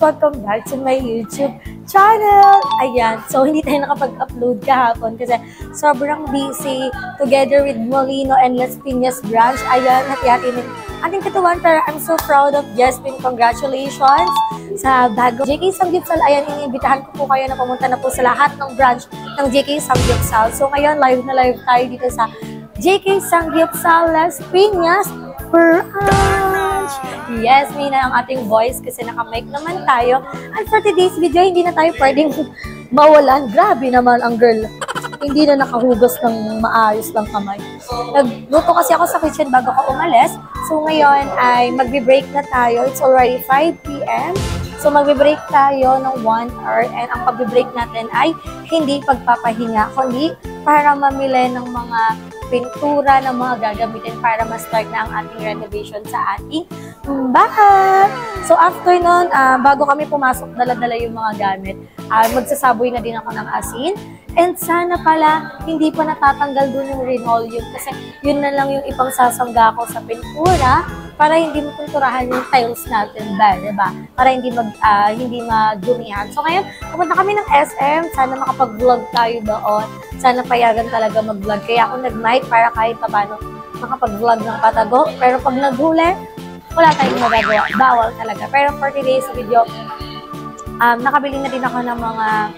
Welcome back to my YouTube channel! Ayan, so hindi tayo nakapag-upload kahapon kasi sobrang busy together with Molino and Las Piñas branch. Ayan, hati-hati ng ating katuwan, pero I'm so proud of Jasmine. Congratulations sa bago JK Samgyupsal. Ayan, iniimbitahan ko po kayo na pumunta na po sa lahat ng branch ng JK Samgyupsal. So ngayon, live na live tayo dito sa JK Samgyupsal Las Piñas branch. Yes, may na ang ating voice kasi naka-mic naman tayo. And for today's video, hindi na tayo pwedeng mawalan. Grabe naman ang girl. Hindi na nakahugas ng maayos lang kamay. Nagluto kasi ako sa kitchen bago ako umalis. So ngayon ay magbe-break na tayo. It's already 5 p.m. So magbe-break tayo ng 1 hour. And ang pagbe-break natin ay hindi pagpapahinga, kundi para mamili ng mga pintura ng mga gagamitin para ma-start na ang ating renovation sa ating bahay. So after nun, bago kami pumasok, dala-dala yung mga gamit. Magsasaboy na din ako ng asin. And sana pala, hindi pa natatanggal dun yung linoleum kasi yun na lang yung ipang sasangga ko sa pintura para hindi mapinturahan yung tiles natin ba, diba? Para hindi madumihan. So ngayon, pupunta kami ng SM. Sana makapag-vlog tayo doon. Sana payagan talaga mag-vlog. Kaya ako nag-mic para kahit paano makapag-vlog ng patago. Pero pag naghuli, wala tayong magagawa. Bawal talaga. Pero for today's video, nakabili na din ako ng mga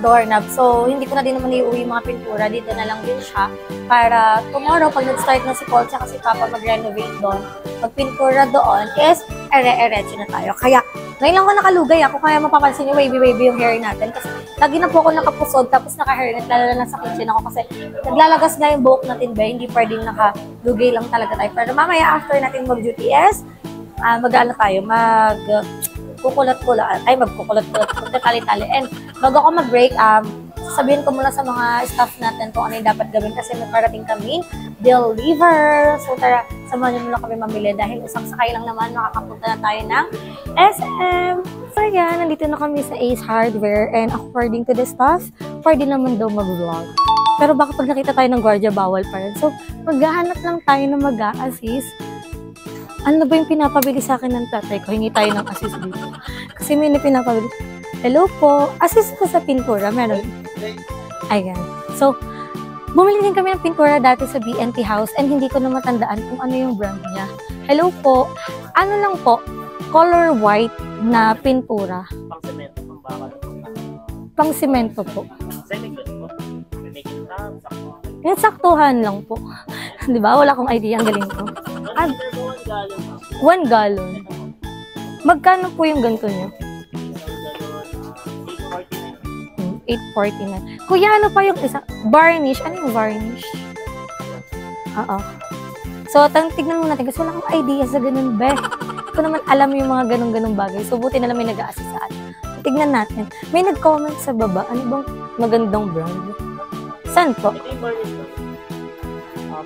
doorknob. So, hindi ko na din naman iuwi yung mga pintura. Dito na lang din siya. Para tomorrow, pag nag-start na si Paul tsaka si Papa mag-renovate doon, magpintura doon, is ere-eretso na tayo. Kaya, ngayon lang ako nakalugay. Kaya mapapansin nyo, wavy-wavy yung hair natin. Kasi, lagi na po ako nakapusod, tapos naka-hairnet, lalo na sa kitchen ako. Kasi, naglalagas na yung buhok natin ba, hindi pwedeng nakalugay lang talaga tayo. Pero mamaya, after natin mag-duty is, mag-ano tayo, magkukulat-kulat, magtatali-tali. And bago ako mag-break, sabihin ko muna sa mga staff natin kung ano yung dapat gawin kasi may parating kaming deliver. So tara, samahan nyo muna kami mamili dahil isang sakay lang naman makakapunta na tayo ng SM. So yan, nandito na kami sa Ace Hardware and according to the staff, pwede naman daw mag-vlog. Pero baka pag nakita tayo ng gwardiya, bawal pa rin. So maghahanap lang tayo na mag-a-assist. Ano ba yung pinapabili sa akin ng tatay ko? Hingi tayo ng assist dito. Kasi may pinapabili. Hello po. Assist ko sa pintura. Meron. Ayan. So, bumili din kami ng pintura dati sa BNT House and hindi ko na matandaan kung ano yung brand niya. Hello po. Ano lang po? Color white na pintura. Pang-semento, pang-bakal. Pang-semento po. Semi-good po. Yung saktuhan lang po. Diba? Wala akong idea. Ang galing ko. 1 gallon. Magkano po yung ganito nyo? 849. Kuya, ano pa yung isa? Varnish. Ano yung varnish? Oo. So, tignan muna natin kasi wala akong idea sa ganun, be. Hindi ko naman alam yung mga ganun-ganung bagay. So, buti na lang may nag-a-assist sa atin. Tignan natin. May nag-comment sa baba. Ano bang magandang brand? Saan po? Ito yung varnish po.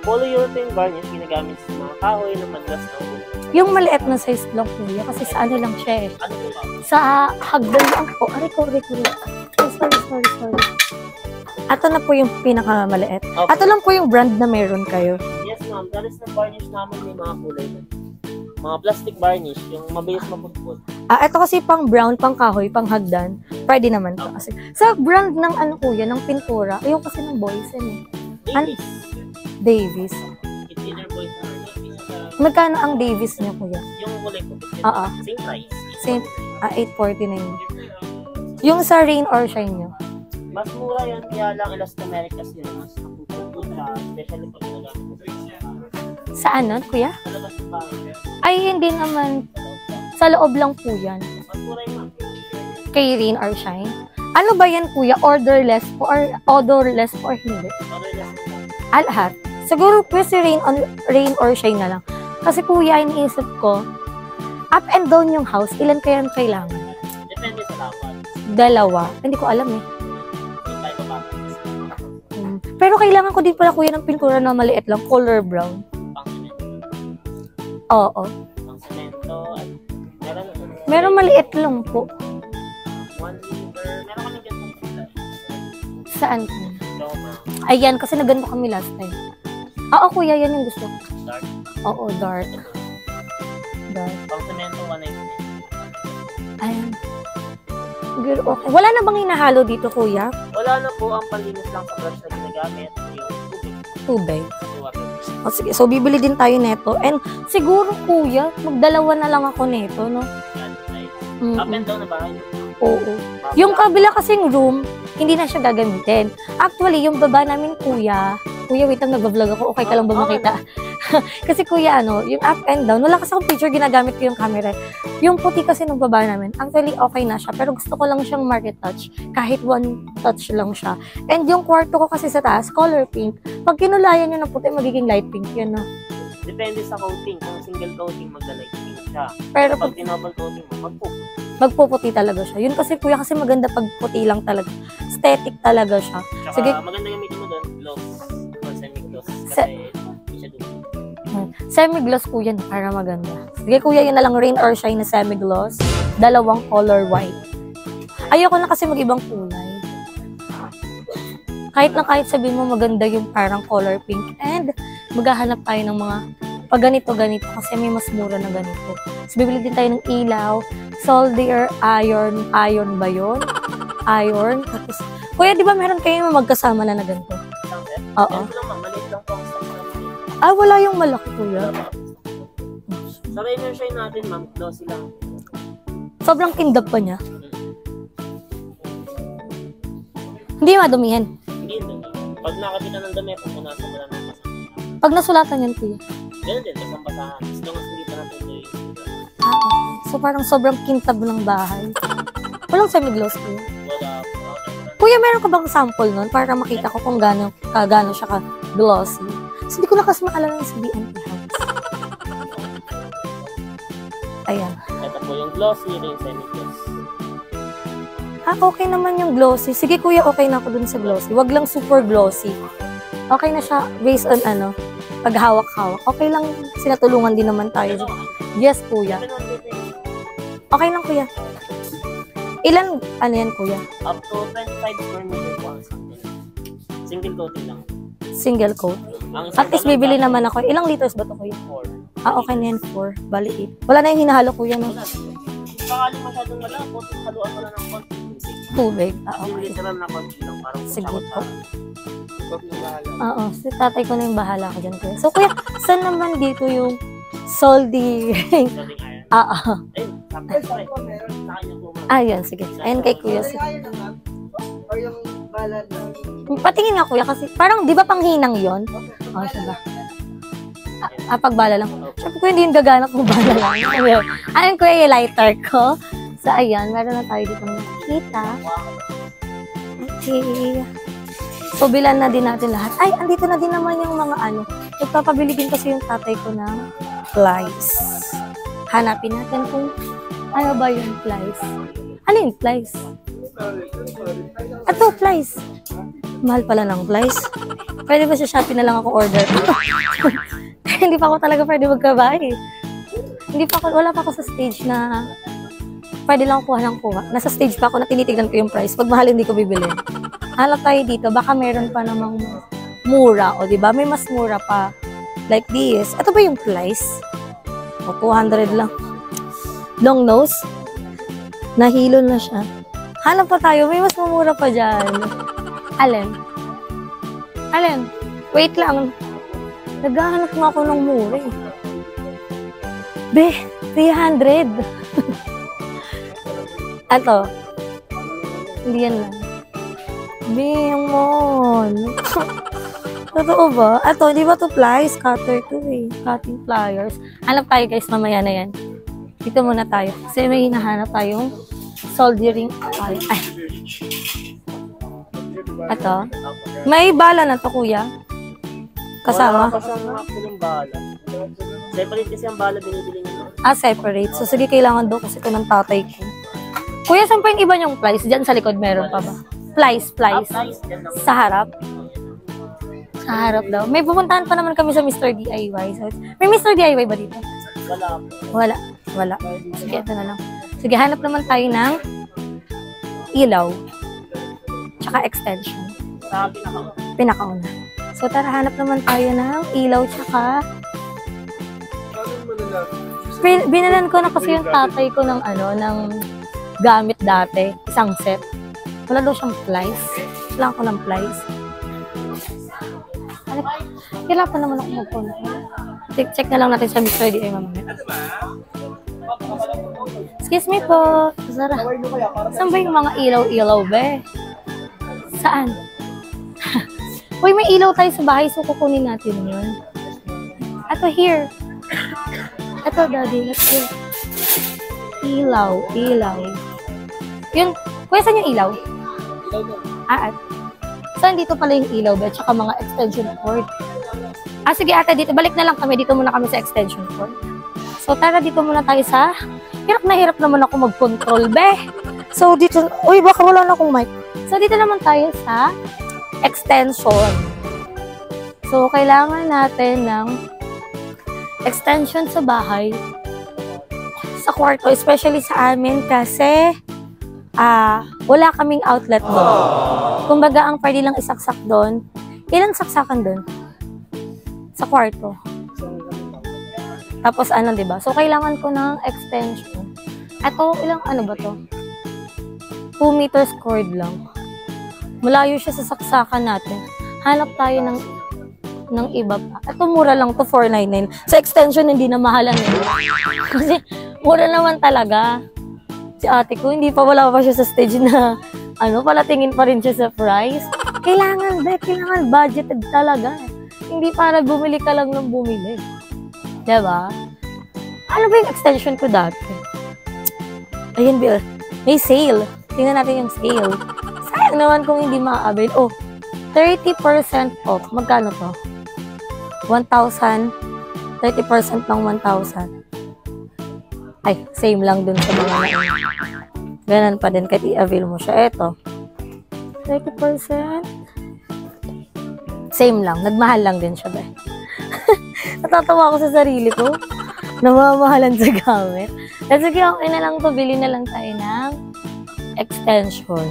Polyurethane varnish ginagamit sa mga kahoy na madras na ulo. Yung maliit na size lang kuya kasi sa ano lang siya eh. Ano po ba? Sa hagdan lang po. Aray ko. Sorry. Ato na po yung pinakamaliit. Okay. Ato lang po yung brand na meron kayo. Yes ma'am. That is the varnish namin may mga kulay na. Mga plastic varnish. Yung mabilis maputput. Ito kasi pang brown, pang kahoy, pang hagdan. Pwede naman to kasi. Sa brand ng ano kuya, ng pintura. Ayun kasi ng boys eh. Davis. It's either boys or Davis. Magkano ang Davis niya, kuya? Yung kulay po. Same price. Same. 849. Yung sa rain or shine niyo? Mas mura yan. Kaya lang elastomeric kasi mas napuputput siya. Especially pag ginagamit mo. Saan nun, kuya? Sa labas ng bahay. Ay, hindi naman. Sa loob lang po yan. Mas mura yung Kay rain or shine? Ano ba yan, kuya? Odorless po or hindi? Odorless po. Lahat. Siguro po si rain or shine na lang. Kasi kuya, iniisip ko, up and down yung house, ilan kaya ang kailangan? Depende sa lapat. 2. Hindi ko alam eh. Pero kailangan ko din pala kuya ng pintura na maliit lang, color brown. Pang-semento. Oo. Pang-semento. Meron maliit lang po. 1 liter. Meron kami ganito. Saan? Loma. Ayan, kasi naganto kami last time. Oo, kuya, yan yung gusto ko. Dark. Oo, dark. Pang-semento, 199. Ayan. Siguro okay. Wala na bang hinahalo dito, kuya? Wala na po, ang panlinis lang sa brush na ginagamit, yung tubig. Tubig. Water. O sige, so bibili din tayo neto. And siguro, kuya, magdalawa na lang ako neto, no? Yan, right. Mm-mm. Up and down na bahay. Oo. Yung kabila kasing room, hindi na siya gagamitin. Actually, yung baba namin, kuya, wait lang, nag-vlog ako. Okay ka lang ba makita? Kasi kuya, yung up and down, wala kasi akong picture, ginagamit ko yung camera. Yung puti kasi ng baba namin, actually, okay na siya. Pero gusto ko lang siyang ma-retouch. Kahit one touch lang siya. And yung kwarto ko kasi sa taas, color pink. Pag kinulayan nyo ng puti, magiging light pink yun, no? Depende sa coating. Kung single coating, magla-light pink siya. Pero pag double coating mo, magpuputi talaga siya. Yun kasi kuya, kasi maganda pag puti lang talaga. Aesthetic talaga siya. Tsaka Sige. maganda gamitin mo doon, gloss or semi-gloss. Kasi hindi siya doon. Semi-gloss kuya, para maganda. Sige kuya, yun na lang, rain or shine na semi-gloss. Dalawang color white. Ayoko na kasi mag-ibang kulay. Kahit sabihin mo maganda yung parang color pink. And maghahanap tayo ng mga pag ganito kasi may mas mura na ganito. So, bibili din tayo ng ilaw, solder, iron ba yun? Iron. Tapos, kuya, di ba meron kayo magkasama na ganito? Oo. Maliit lang po ang size natin. Ah, wala yung malaki, kuya. Sa rain or shine natin, ma'am, glossy lang. Sobrang kindab pa niya. Hindi madumihan. Hindi doon. Pag nakakita ng dami, pupunasan mo lang ng basahan. Pag nasulatan yan, kuya. Ganun din, basang basahan. As long as hindi pa natin ito yung Okay. So, parang sobrang kintab ng bahay. Walang semi-gloss, kuya. wala. Kuya, meron ka bang sample nun para makita ko kung gaano siya ka-glossy? So, hindi ko na kasi maalala yung sa BNP House. Ayan. Ito po yung glossy, ito yung semi-gloss. Okay naman yung glossy. Sige, kuya, okay na ako dun sa glossy. Wag lang super glossy. Okay na siya based on pag hawak-hawak. Okay lang, sinatulungan din naman tayo. Yes, kuya. Okay lang, kuya. Ilan, yan, kuya? Up to 25 square meter po ang sample. Single coating lang. Single coat. Ang At least bibili naman ako. Ilang liters ba to, kuya? 4. Okay na yan, 4. Bali, 8. Wala na yung hinahalo, kuya, no? Sakaling masyadong malapot, haluan mo lang ng konti. Tubig. Yung Okay. literal na konti lang. Parang Sige po. bahala. Oo. Si tatay ko na yung bahala ko dyan, kuya. So, kuya, saan naman dito yung soldering? Dating iron. Oo. Ayun, sakto. Sa kanya po, ma'am. Ayan, sige. Ayan kay kuya. Or yung bala na. Patingin nga kuya kasi parang di ba panghinang yon? Oh, siya ba? Pagbala lang. Siyempre kuya, hindi yung gagana kung bala lang. Ayun kuya yung lighter ko. So ayan, meron na tayo dito nakikita. Okay. So bilan na din natin lahat. Ay, andito na din naman yung mga Nagpapabili din kasi yung tatay ko ng flies. Hanapin natin kung ano ba yung flies. Ano yung flies? Ito, flies. Mahal pala ng flies. Pwede ba sa Shopee na lang ako order? Hindi pa ako talaga pwede magkabahay. Wala pa ako sa stage na pwede lang kuha ng kuha. Nasa stage pa ako na tinitignan ko yung price. Pag mahal, hindi ko bibili. Hanap tayo dito. Baka meron pa namang mura. O, diba? May mas mura pa. Like this. Ito ba yung flies? O, 200 lang. Long nose. Nahilo na siya. Hanap pa tayo. May mas mamura pa dyan. Alin? Wait lang. Naghahanap nga ako ng mura eh. Be, 300. Ato. Hindi yan lang. Be, yung mon. Totoo ba? Ato, di ba to pliers? Cutter to eh. Cutting pliers. Hanap tayo guys, mamaya na yan. Dito muna tayo. Kasi may hinahanap tayong soldering. Ay. Ato. May bala na to, kuya. Kasama. Wala pa siyang actually bala. Separate kasi ang bala binibili niyo. Separate. So, sige, kailangan daw kasi ito ng tatay ko. Kuya, saan pa yung iba niyong flies? Diyan sa likod meron pa ba? Flies. Flies. Sa harap? Sa harap daw. May pupuntahan pa naman kami sa Mr. DIY. So, may Mr. DIY ba dito? Wala. Wala. Sige, ito na lang. Sige, hanap naman tayo ng ilaw. Tsaka extension. Sa Pinakauna. So, tara, hanap naman tayo ng ilaw tsaka binalan ko na kasi yung tatay ko ng gamit dati. Isang set. Wala daw siyang plies. Kailangan ko ng plies. Kailangan pa naman ako mag-control. Check na lang natin sa Mr. D.A. mamaya. Excuse me po. Zara. Saan ba yung mga ilaw-ilaw, be? Saan? Uy, may ilaw tayo sa bahay, so kukunin natin yun. Ito, here. Ito, daddy. Let's go. Ilaw. Yun. Kuya, saan yung ilaw? Saan dito pala yung ilaw, be? Tsaka mga extension cord. Sige, ate, dito. Balik na lang kami. Dito muna kami sa extension cord. So, tara, dito muna tayo sa... Hirap naman ako mag-control, be. So, dito... Uy, baka wala na akong mic. So, dito naman tayo sa extension. So, kailangan natin ng extension sa bahay. Sa kwarto, especially sa amin kasi wala kaming outlet doon. Kumbaga, ang pwede lang isaksak doon. Ilang saksakan doon? Sa kwarto. Tapos ano, 'di ba? So kailangan ko ng extension. Ito, ilang ano ba 'to? 2 meters cord lang. Malayo siya sa saksakan natin. Hanap tayo ng iba pa. Ito mura lang to, 499. Sa extension hindi na mahalan eh. Kasi mura naman talaga. Si ate ko hindi pa, wala pa siya sa stage na palatingin pa rin siya sa price. Kailangan budgeted talaga. Hindi para bumili ka lang ng bumili. Diba? Ano ba yung extension ko dati? Ayan, Bill. May sale. Tingnan natin yung sale. Sayang naman kung hindi ma-avail. 30% off. Magkano to? 1,000. 30% ng 1,000. Ay, same lang dun sa mga ganun pa din kahit i-avail mo siya. Eto. 30%. Same lang. Nagmahal lang din siya ba? Natatawa ako sa sarili ko. Namamahalan sa gamit. Sige, okay na lang to. Bili na lang tayo ng extension.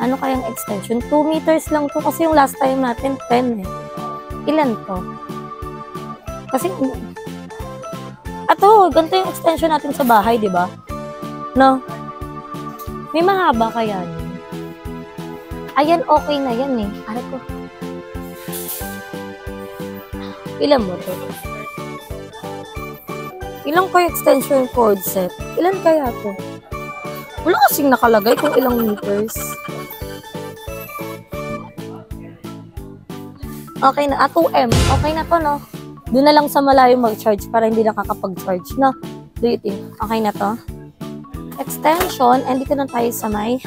Ano kayang extension? 2 meters lang to. Kasi yung last time natin, 10 eh. Ilan to? Kasi, ganito yung extension natin sa bahay, di ba? No? May mahaba kaya yun? Ayan, okay na yan eh. Aray ko. Ilan mo to? Ilang kaya extension cord set? Ilan kaya to? Wala kasing nakalagay kung ilang meters. Okay na. 2M. Okay na to, no? Doon na lang sa malayo mag-charge para hindi nakakapag-charge, no? Do you think? Okay na to? Extension. And dito na tayo sa may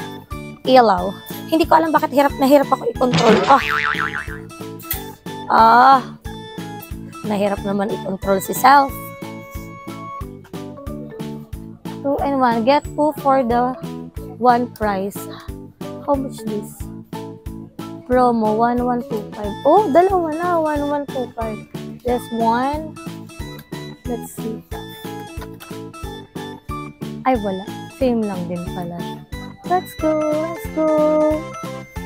ilaw. Hindi ko alam bakit hirap na hirap ako i-control. Nahirap naman i-control si Self. 2 and 1. Get 2 for the 1 price. How much this? Promo, 1125. Oh, dalawa na. 1125. There's 1. Let's see. Ay, wala. Same lang din pala. Let's go.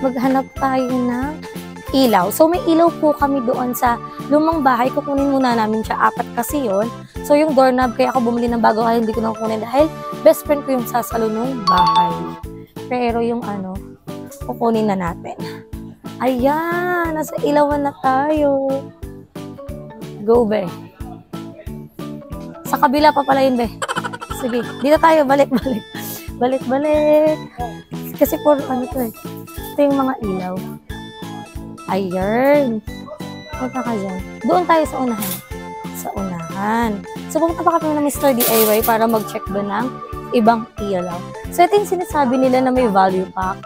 Maghanap tayo ng ilaw. So, may ilaw po kami doon sa lumang bahay. Kukunin muna namin siya. 4 kasi yun. So, yung doorknob, kaya ako bumili ng bago kaya hindi ko na kukunin dahil best friend ko yung sasalo nung bahay. Pero yung kukunin na natin. Ayan! Nasa ilawan na tayo. Go, be. Sa kabila pa pala yun, be. Sige. Dito tayo. Balik. Kasi po, to eh. Ito yung mga ilaw. Ayan. Punta ka dyan. Doon tayo sa unahan. So, pumunta pa kami ng Mr. DIY para mag-check doon ng ibang ilaw. So, ito yung sinasabi nila na may value pack.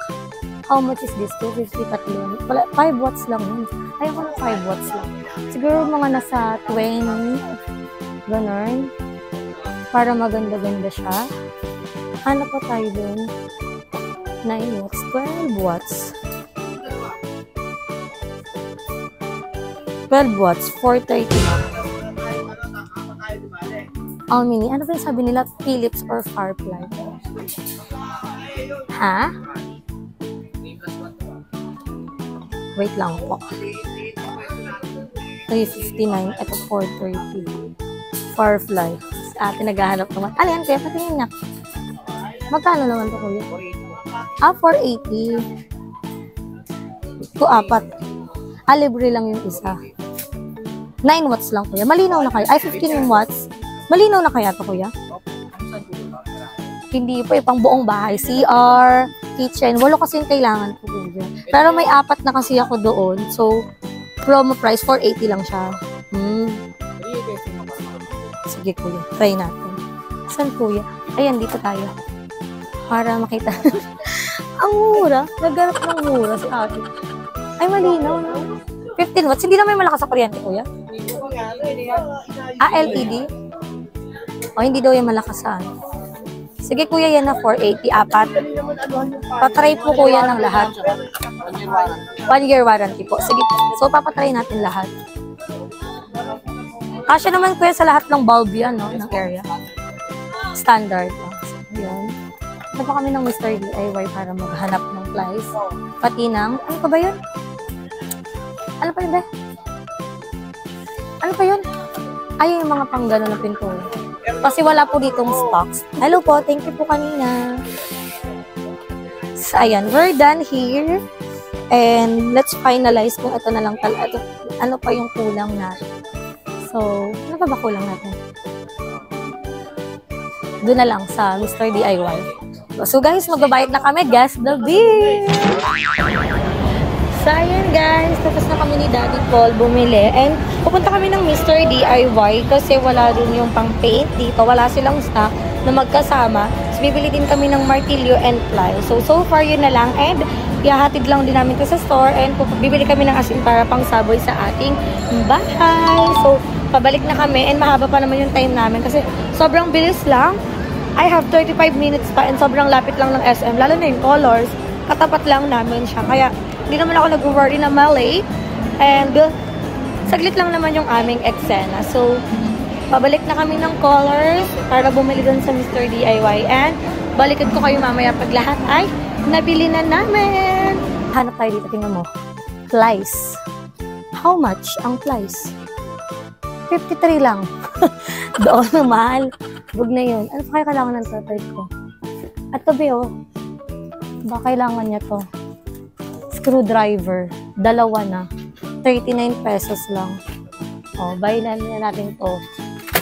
How much is this? 250 tatlo. 5 watts lang yun. Ayaw ko na 5 watts lang. Siguro mga nasa 20. Ganun. Para maganda-ganda siya. Ano pa tayo doon? 9 watts. 12 watts. 12 watts. 430 lang. Mini. Ano ba yung sabi nila? Philips or Firefly? Ha? Wait lang po. 359. Ito 430. Firefly. Ate naghahanap naman. Alin, kaya patingin na. Magkano naman to, kuya? 480 po. 480. Ito, 4. Libre lang yung isa. 9 watts lang, kuya. Malinaw na kaya? Ay, 15 watts. Malinaw na kaya to, kuya? Hindi po, pang buong bahay. CR, kitchen. 8 kasi yung kailangan ko, kuya. Pero may 4 na kasi ako doon. So, promo price, 480 lang siya. Sige, kuya. Try natin. Saan, kuya? Ayan, dito tayo. Para makita. Ang mura. Naggarap ng mura si ate. Ay, malinaw na. 15 watts. Hindi naman malakas sa kuryente, kuya. LED? O, hindi daw yung malakas sa ano. Sige, kuya, yan na 480, 4. Patry po, kuya, ng lahat. 1 year warranty po. Sige, so papatry natin lahat. Kasya naman, kuya, sa lahat ng bulb yan, no? Ng area. Standard. Yan. Ano pa kami ng Mr. DIY para maghanap ng plies? Pati ng, ano pa ba yun? Ano pa yun, be? Ano pa yun? Ay, yung mga pang gano'n na pintura. Kasi wala po ditong stocks. Hello po, thank you po kanina. So, ayan, we're done here. And let's finalize kung ito na lang talaga. Ano pa yung kulang natin. So, ano pa ba kulang natin? Doon na lang sa Mr. DIY. So guys, magbabayad na kami. Guess the bill! So ayan guys, tapos na kami ni Daddy Paul bumili. And pupunta kami ng Mr. DIY kasi wala din yung pang paint dito. Wala silang stock na magkasama. So bibili din kami ng martilyo and ply. So far yun na lang. And ihahatid lang din namin ito sa store. And bibili kami ng asin para pang saboy sa ating bahay. So pabalik na kami. And mahaba pa naman yung time namin kasi sobrang bilis lang. I have 35 minutes pa and sobrang lapit lang ng SM. Lalo na yung colors. Katapat lang namin siya. Kaya hindi naman ako nag-worry na malate. And saglit lang naman yung aming eksena. So, pabalik na kami ng colors para bumili dun sa Mr. DIY. And balikan ko kayo mamaya pag lahat ay nabili na namin. Hanap tayo dito. Tingnan mo. Plies. How much ang plies? 53 lang. Doon na mahal. Huwag na yun. Ano pa kaya kailangan ng tatay ko? At tabi oh. Ba kailangan niya to? Screwdriver. 2 na. 39 pesos lang. O, bayanan niya natin to.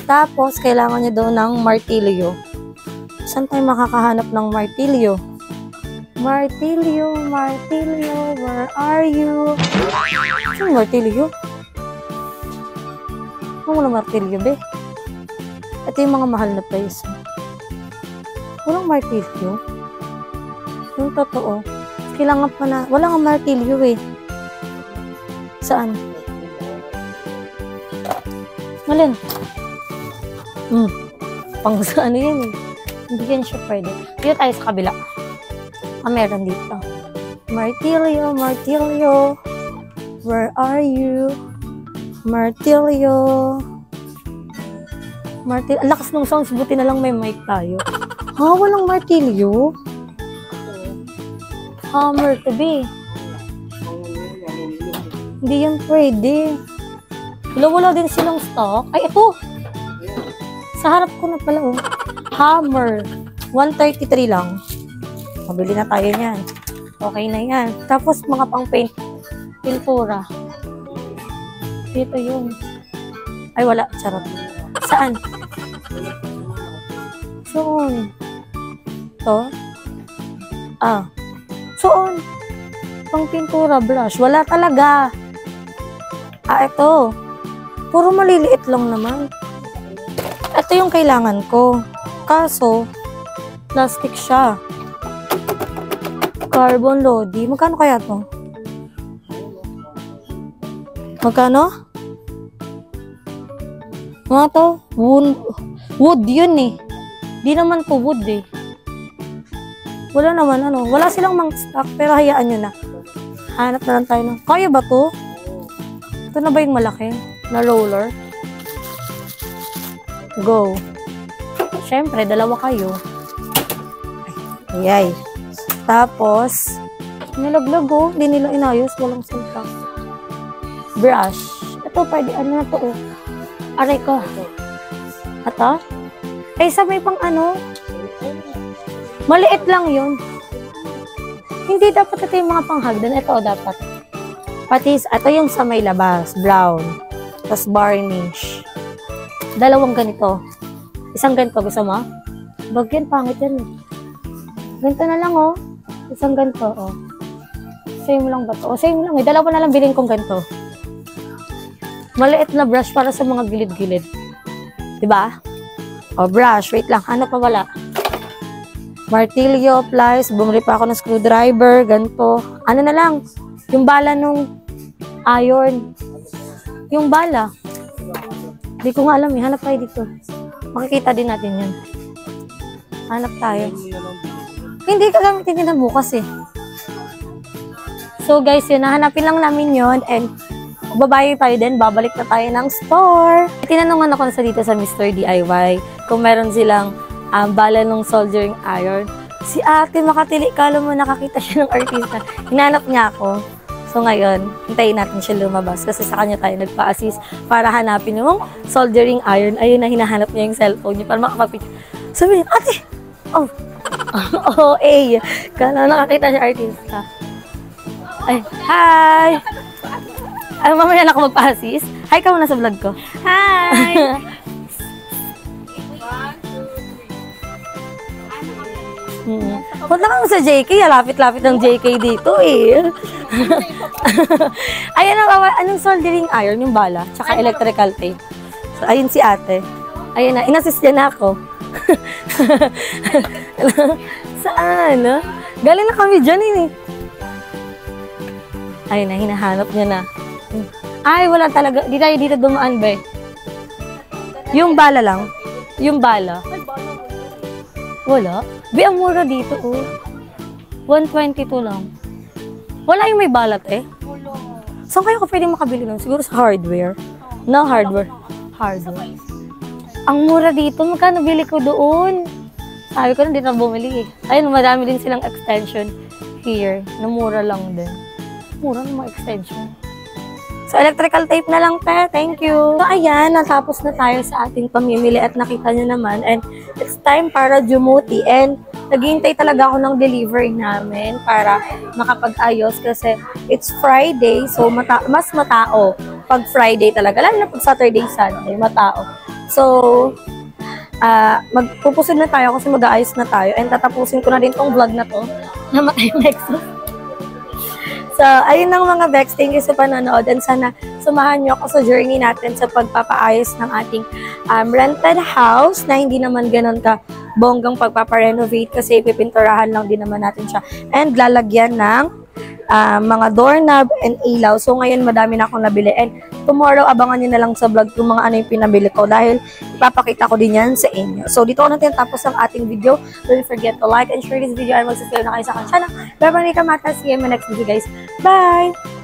Tapos, kailangan niya daw ng martilyo. Saan tayo makakahanap ng martilyo? Martilyo, martilyo, where are you? Saan martilyo? Ano na martilyo, be? Ito yung mga mahal na place. Walang martilyo. Yung totoo. Kailangan pa na. Wala nga martilyo eh. Saan? Malin? Pang sa ano yan eh. Hindi yan siya pwede. Dito tayo sa kabila. Meron dito. Martilyo, martilyo. Where are you? Martilyo. Ang lakas ng sounds, buti na lang may mic tayo. Walang martilyo. Hammer to be. Hindi yan pwede. Wala din silang stock. Ay, ito! Sa harap ko na pala, oh. Hammer. 133 lang. Mabili na tayo niyan. Okay na yan. Tapos, mga pang-paint. Pintura. Dito yun. Ay, wala. Charot. Saan? Soon. To? Soon. Pang pintura brush. Wala talaga. Ito. Puro maliliit lang naman. Ito yung kailangan ko. Kaso, plastic siya. Carbon Lodi. Magkano kaya to? Magkano? Mga to? Wood yun eh. Di naman po wood eh. Wala naman ano. Wala silang mang stock pero hayaan nyo na. Hanap na lang tayo ng. Kaya ba to? Ito na ba yung malaki? Na roller? Go. Siyempre, 2 kayo. Ay. Tapos, nilaglag oh. Hindi nila inayos. Walang silpa. Brush. Ito, pwede. Ano na to oh. Aray ko. Ito? Eh, sa may pang ano? Maliit lang yun. Hindi dapat ito yung mga panghagdan. Ito dapat. Pati, ito yung sa may labas. Brown. Tapos varnish. Dalawang ganito. Isang ganito. Gusto mo? Bagyan, pangit yan. Ganito na lang, oh. Isang ganito, oh. Same lang ba to? O, same lang, eh. Dalawa na lang bilhin kong ganito. Maliit na brush para sa mga gilid-gilid. Diba? O, brush. Wait lang. Ano pa wala? Martilyo, pliers. Bumili pa ako ng screwdriver. Ganito. Ano na lang? Yung bala nung iron. Yung bala. Hindi ko nga alam, eh. Hanap tayo dito. Makikita din natin yan. Hanap tayo. Hindi ka gamitin din na bukas, eh. So, guys, yun. Nahanapin lang namin yun. And, babae tayo din. Babalik na tayo ng store. Tinanungan ako na dito sa Mr. DIY kung meron silang bala ng soldering iron. Si ate makatili. Kala mo nakakita siya ng artista. Hinanap niya ako. So, ngayon, hintayin natin siya lumabas kasi sa kanya tayo nagpa-assist para hanapin yung soldering iron. Ayun na, hinahanap niya yung cellphone niya para makapag-picture. Sabi niya, ate! Oh! Oh, eh. Kala nakakita siya artista. Ay, hi! Ay, mamaya na ako magpa-assist. Hi ka muna sa vlog ko. Hi! Punta ka sa JK. Lapit-lapit ng JK dito eh. Ayan na, anong soldering iron? Yung bala. Tsaka electrical tape. So, ayun si ate. Ayan na, inassist niya na ako. Saan? Galing na kami dyan eh. Ayun na, hinahanap niya na. Ay, wala talaga. Di tayo dito dumaan, be. Yung bala lang. Yung bala. Wala. Be, ang mura dito, oh. 122 lang. Wala yung may balat, eh. Saan kayo ka pwede makabili nun? Siguro sa hardware. No, hardware. Hardware. Ang mura dito. Magkano bili ko doon? Sabi ko na, dito bumili, eh. Ayun, madami din silang extension here. Na mura lang din. Mura ng mga extension. So, electrical tape na lang, te. Thank you. So, ayan. Natapos na tayo sa ating pamimili at nakita nyo naman. And it's time para dumuti. And naghihintay talaga ako ng delivery namin para makapag-ayos kasi it's Friday. So, mas matao pag Friday talaga. Lalo na pag Saturday, Sunday, matao. So, magpupusod na tayo kasi mag-aayos na tayo. And tatapusin ko na din tong vlog na to. Namatay yung Nexus. So, ayun ang mga Bex. Thank you sa panonood. And sana sumahan nyo ako sa journey natin sa pagpapaayos ng ating rented house na hindi naman ganun ka bonggang pagpaparenovate kasi ipipinturahan lang din naman natin siya. And lalagyan ng mga doorknob and ilaw. So, ngayon madami na akong nabili. And tomorrow, abangan nyo na lang sa vlog kung mga ano yung pinabili ko dahil ipapakita ko din yan sa inyo. So, dito ko natin tapos ang ating video. Don't forget to like and share this video and mag-subscribe na kayo sa aking channel. Bye-bye, Kamata. See you in my next video, guys. Bye!